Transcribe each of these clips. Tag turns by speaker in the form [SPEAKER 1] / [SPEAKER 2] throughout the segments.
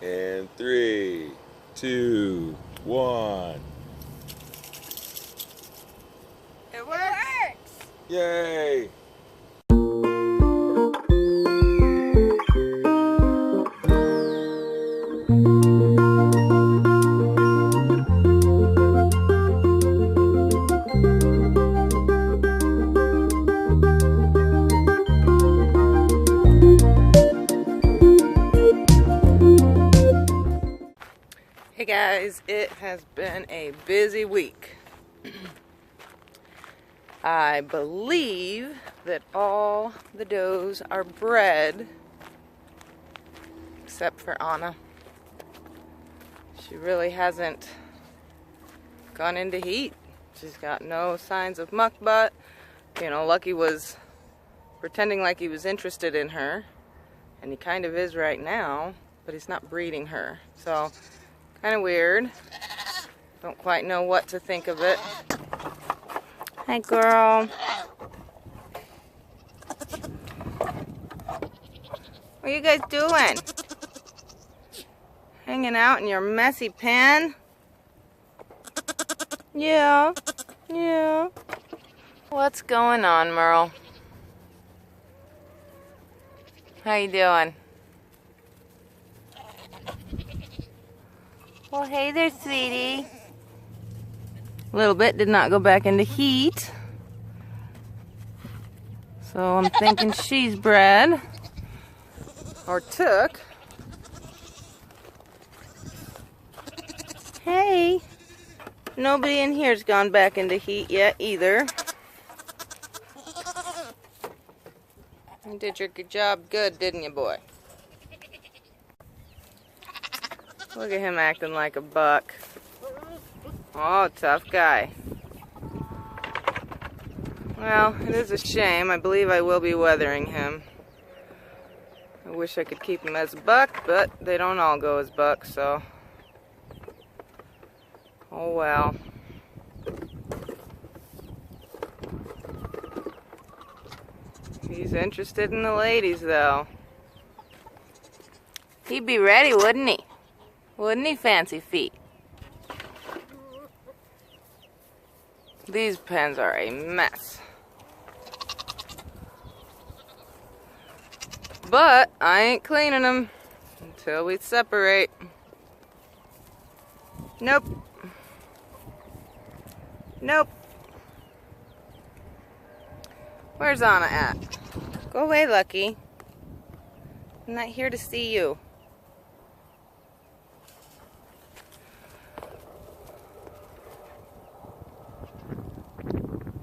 [SPEAKER 1] And 3, 2, 1.
[SPEAKER 2] It works!
[SPEAKER 1] Yay!
[SPEAKER 2] Hey guys, it has been a busy week. I believe that all the does are bred except for Anna. She really hasn't gone into heat. She's got no signs of muck butt. You know, Lucky was pretending like he was interested in her, and he kind of is right now, but he's not breeding her. So kind of weird. Don't quite know what to think of it. Hi, girl. What are you guys doing? Hanging out in your messy pen? Yeah. Yeah. What's going on, Merle? How you doing? Well, hey there, sweetie. A little bit did not go back into heat. So I'm thinking she's bred. Or took. Hey. Nobody in here's gone back into heat yet either. You did your job good, didn't you, boy? Look at him acting like a buck. Oh, tough guy. Well, it is a shame. I believe I will be weathering him. I wish I could keep him as a buck, but they don't all go as bucks, so... Oh well. He's interested in the ladies, though. He'd be ready, wouldn't he? Wouldn't he, Fancy Feet? These pens are a mess. But I ain't cleaning them until we separate. Nope. Nope. Where's Anna at? Go away, Lucky. I'm not here to see you.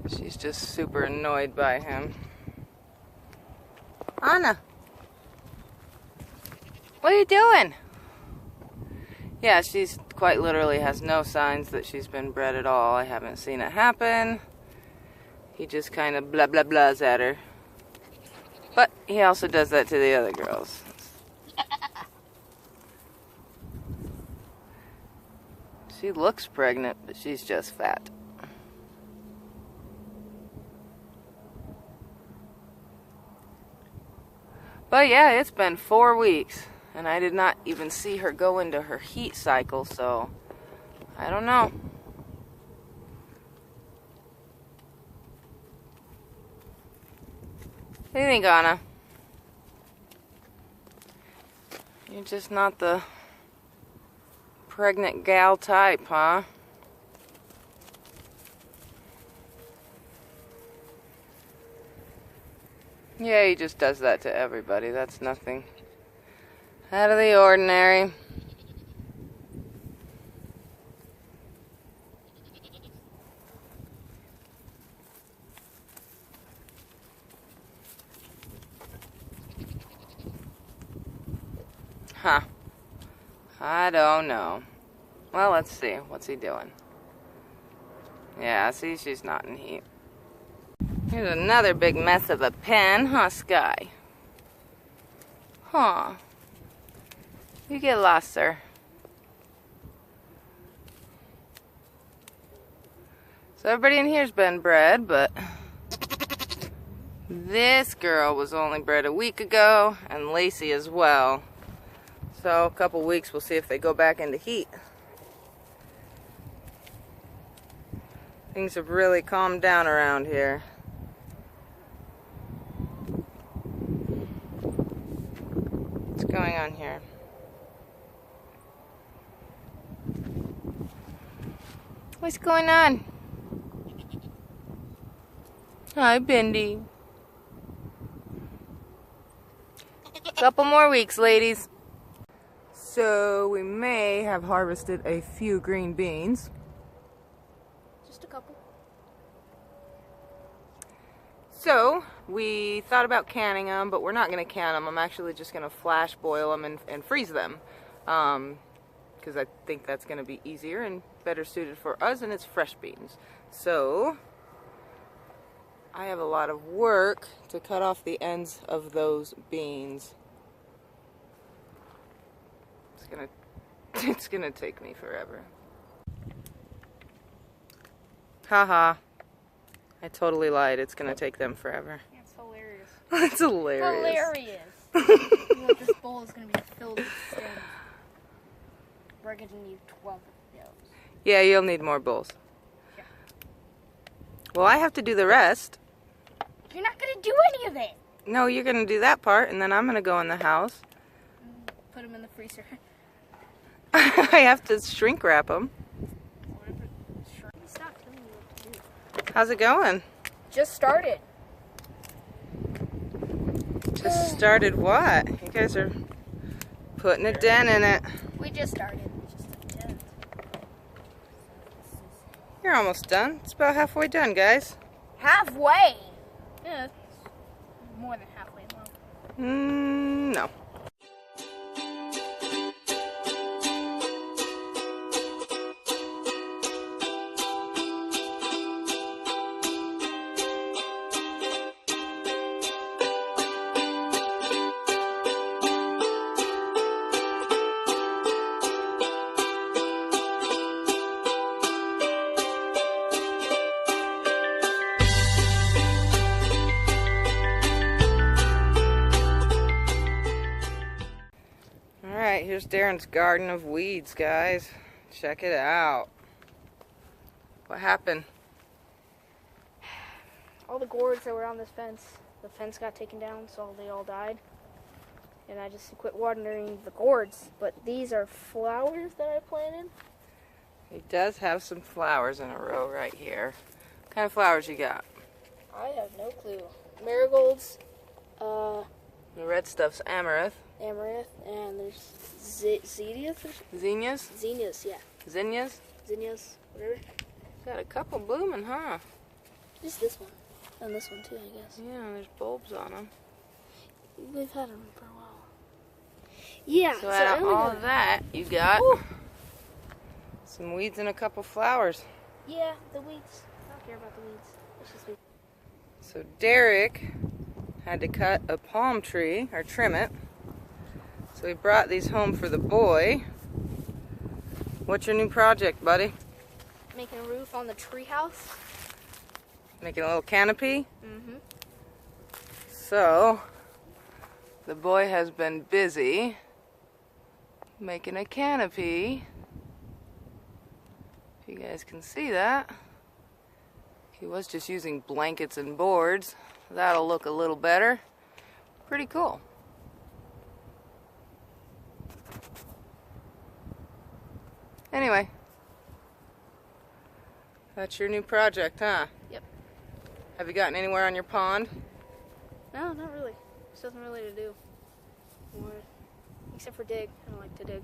[SPEAKER 2] She's just super annoyed by him. Anna! What are you doing? Yeah, she's quite literally has no signs that she's been bred at all. I haven't seen it happen. He just kind of blah blah blahs at her. But he also does that to the other girls. She looks pregnant, but she's just fat. But yeah, it's been 4 weeks, and I did not even see her go into her heat cycle, so I don't know. What do you think, Anna? You're just not the pregnant gal type, huh? Yeah, he just does that to everybody. That's nothing out of the ordinary. Huh. I don't know. Well, let's see. What's he doing? Yeah, see, she's not in heat. Here's another big mess of a pen, huh, Sky? Huh. You get lost, sir. So everybody in here's been bred, but this girl was only bred a week ago, and Lacey as well. So a couple weeks we'll see if they go back into heat. Things have really calmed down around here. What's going on here? What's going on? Hi, Bendy. Couple more weeks, ladies. So we may have harvested a few green beans.
[SPEAKER 3] Just a couple.
[SPEAKER 2] So we thought about canning them, but we're not going to can them. I'm actually just going to flash boil them and freeze them. Because I think that's going to be easier and better suited for us, and it's fresh beans. So I have a lot of work to cut off the ends of those beans. It's gonna take me forever. Haha. I totally lied. It's gonna take them forever.
[SPEAKER 3] Yeah, it's hilarious.
[SPEAKER 2] It's hilarious.
[SPEAKER 3] Hilarious. You know, this bowl is gonna be filled with stems. We're gonna need 12 of those.
[SPEAKER 2] Yeah, you'll need more bowls.
[SPEAKER 3] Yeah.
[SPEAKER 2] Well, I have to do the rest.
[SPEAKER 3] You're not gonna do any of it.
[SPEAKER 2] No, you're gonna do that part, and then I'm gonna go in the house.
[SPEAKER 3] Put them in the freezer.
[SPEAKER 2] I have to shrink wrap them.
[SPEAKER 3] Stop telling me what to do.
[SPEAKER 2] How's it going?
[SPEAKER 3] Just started.
[SPEAKER 2] Just started what? You guys are putting a dent in it.
[SPEAKER 3] We just started. Just a dent.
[SPEAKER 2] You're almost done. It's about halfway done, guys.
[SPEAKER 3] Halfway. Yeah, it's more than halfway long.
[SPEAKER 2] No. Alright, here's Darren's garden of weeds, guys. Check it out. What happened?
[SPEAKER 3] All the gourds that were on this fence, the fence got taken down, so they all died. And I just quit watering the gourds. But these are flowers that I planted.
[SPEAKER 2] He does have some flowers in a row right here. What kind of flowers you got?
[SPEAKER 3] I have no clue. Marigolds,
[SPEAKER 2] The red stuff's amaranth.
[SPEAKER 3] amaranth, and there's zinnias.
[SPEAKER 2] Zinnias?
[SPEAKER 3] Zinnias, yeah.
[SPEAKER 2] Zinnias?
[SPEAKER 3] Zinnias, whatever.
[SPEAKER 2] Got a couple blooming, huh?
[SPEAKER 3] Just this one. And this one too, I guess.
[SPEAKER 2] Yeah, there's bulbs on them.
[SPEAKER 3] We've had them for a while. Yeah,
[SPEAKER 2] So out of all of that, you got some weeds and a couple flowers.
[SPEAKER 3] Yeah, the weeds. I don't care about the weeds. It's just weeds.
[SPEAKER 2] So Derek had to cut a palm tree, or trim it. So he brought these home for the boy. What's your new project, buddy?
[SPEAKER 3] Making a roof on the treehouse.
[SPEAKER 2] Making a little canopy?
[SPEAKER 3] Mm-hmm.
[SPEAKER 2] So, the boy has been busy making a canopy. If you guys can see that. He was just using blankets and boards. That'll look a little better. Pretty cool. Anyway, that's your new project, huh?
[SPEAKER 3] Yep.
[SPEAKER 2] Have you gotten anywhere on your pond?
[SPEAKER 3] No, not really. There's nothing really to do. More, except for dig. I don't like to dig.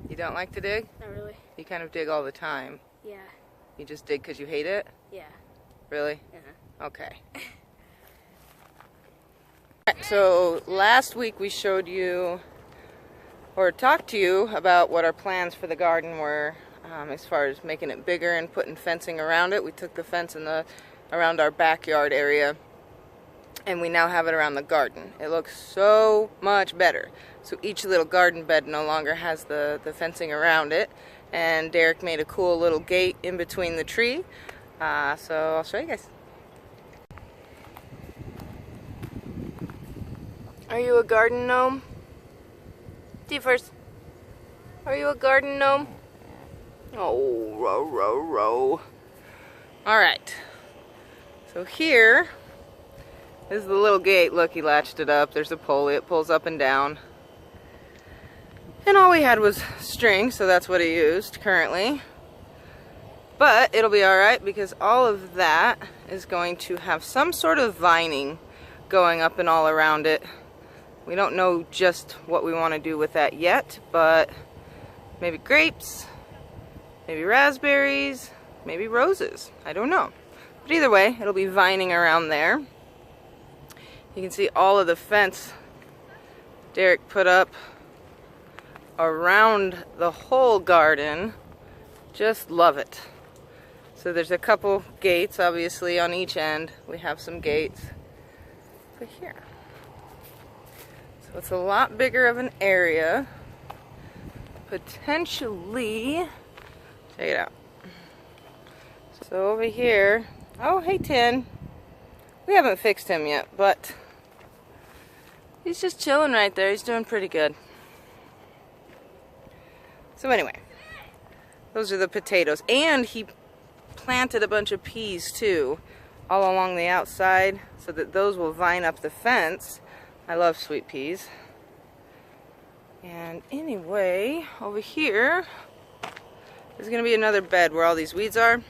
[SPEAKER 2] You don't like to dig?
[SPEAKER 3] Not really.
[SPEAKER 2] You kind of dig all the time.
[SPEAKER 3] Yeah.
[SPEAKER 2] You just dig because you hate it?
[SPEAKER 3] Yeah.
[SPEAKER 2] Really?
[SPEAKER 3] Uh-huh.
[SPEAKER 2] Okay. So last week we showed you, or talked to you about what our plans for the garden were, as far as making it bigger and putting fencing around it. We took the fence around our backyard area, and we now have it around the garden. It looks so much better. So each little garden bed no longer has the fencing around it, and Derek made a cool little gate in between the tree. So I'll show you guys. Are you a garden gnome? Do you first. Are you a garden gnome? Oh, row, row, row. Alright. So here is the little gate. Look, he latched it up. There's a pulley. It pulls up and down. And all we had was string, so that's what he used currently. But it'll be alright because all of that is going to have some sort of vining going up and all around it. We don't know just what we want to do with that yet, but maybe grapes, maybe raspberries, maybe roses. I don't know. But either way, it'll be vining around there. You can see all of the fence Derek put up around the whole garden. Just love it. So there's a couple gates, obviously, on each end. We have some gates. But here. So it's a lot bigger of an area. Potentially, check it out. So over here, oh hey Tin. We haven't fixed him yet, but he's just chilling right there. He's doing pretty good. So anyway, those are the potatoes. And he planted a bunch of peas too, all along the outside, so that those will vine up the fence. I love sweet peas. And anyway, over here, there's going to be another bed where all these weeds are.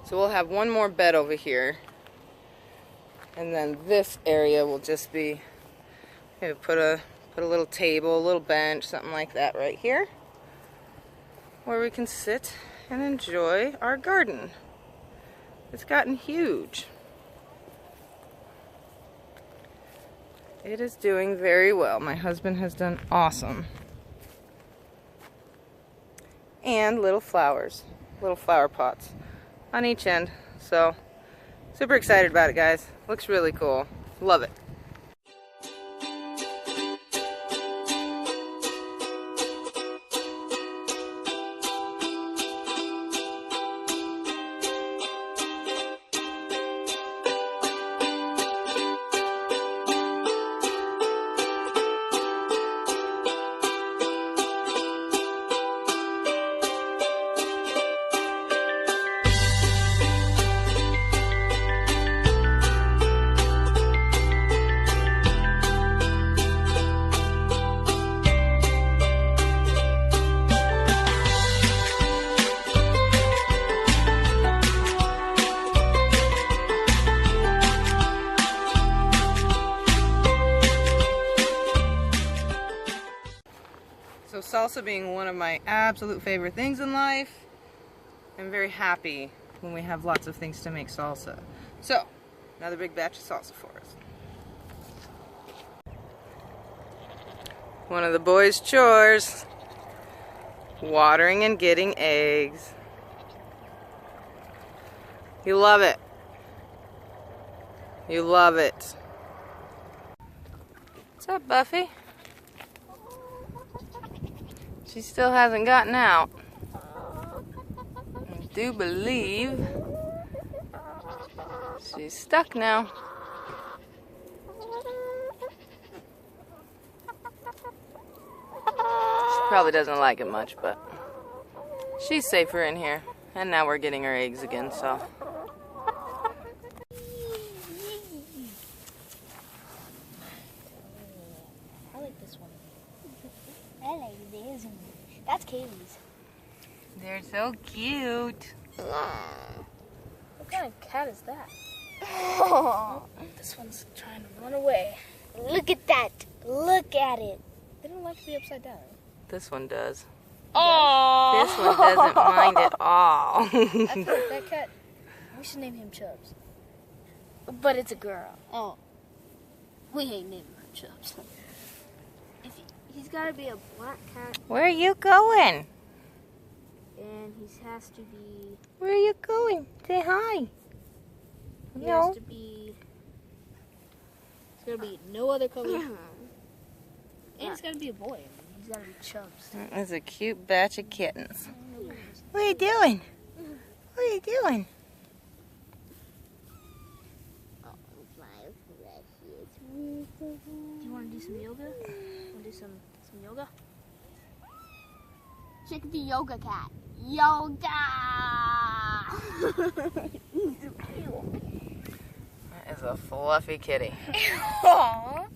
[SPEAKER 2] So we'll have one more bed over here. And then this area will just be, maybe put a little table, a little bench, something like that right here, where we can sit and enjoy our garden. It's gotten huge. It is doing very well. My husband has done awesome. And little flowers, little flower pots on each end. So, super excited about it, guys. Looks really cool. Love it. So salsa being one of my absolute favorite things in life, I'm very happy when we have lots of things to make salsa. So, another big batch of salsa for us. One of the boys' chores, watering and getting eggs. You love it. You love it. What's up, Buffy? She still hasn't gotten out. I do believe she's stuck now. She probably doesn't like it much, but she's safer in here. And now we're getting her eggs again, so.
[SPEAKER 3] I like this one. I like this one. That's Kaylee's.
[SPEAKER 2] They're so cute.
[SPEAKER 3] What kind of cat is that? Oh, this one's trying to run away. Look at that. Look at it. They don't like to be upside down.
[SPEAKER 2] This one does.
[SPEAKER 3] Oh.
[SPEAKER 2] This one doesn't mind at all.
[SPEAKER 3] I feel like that cat, we should name him Chubbs. But it's a girl. Oh. We ain't naming her Chubbs. He's got to be a black cat.
[SPEAKER 2] Where are you going?
[SPEAKER 3] And he has to be...
[SPEAKER 2] Where are you going? Say hi.
[SPEAKER 3] He has to be... It's got to be no other color. And it's got to be a boy. He's got to be Chubbs.
[SPEAKER 2] That's a cute batch of kittens. What are you doing? What are you doing?
[SPEAKER 3] Do you want to do some yoga? Want to do some yoga? Check the yoga cat. Yoga!
[SPEAKER 2] That is a fluffy kitty.
[SPEAKER 3] Aww.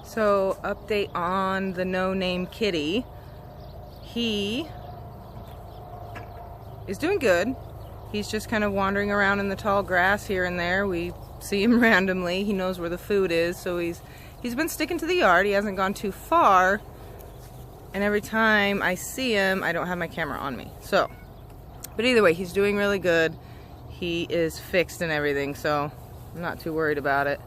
[SPEAKER 2] So, update on the no-name kitty. He is doing good. He's just kind of wandering around in the tall grass here and there. We see him randomly. He knows where the food is, so he's been sticking to the yard. He hasn't gone too far. And every time I see him, I don't have my camera on me. So, but either way, he's doing really good. He is fixed and everything, so I'm not too worried about it.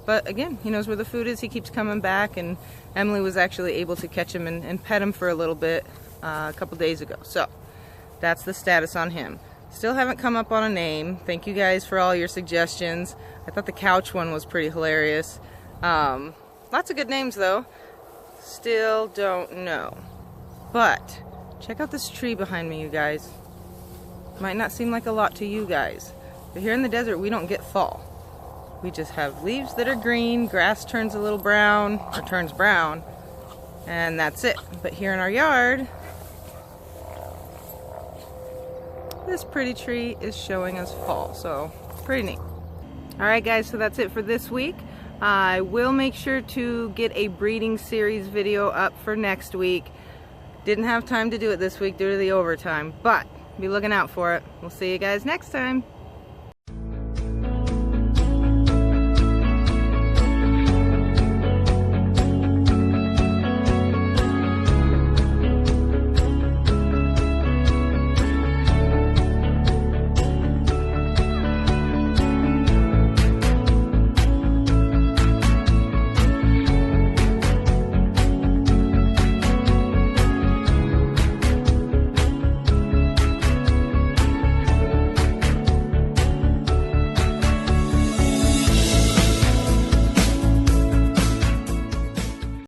[SPEAKER 2] But again, he knows where the food is. He keeps coming back, and Emily was actually able to catch him and pet him for a little bit a couple days ago. So that's the status on him. Still haven't come up on a name. Thank you guys for all your suggestions. I thought the couch one was pretty hilarious. Lots of good names though. Still don't know. But check out this tree behind me, you guys. Might not seem like a lot to you guys, but here in the desert we don't get fall. We just have leaves that are green, grass turns a little brown, or turns brown, and that's it. But here in our yard, this pretty tree is showing us fall, so pretty neat. Alright guys, so that's it for this week. I will make sure to get a breeding series video up for next week. Didn't have time to do it this week due to the overtime, but be looking out for it. We'll see you guys next time.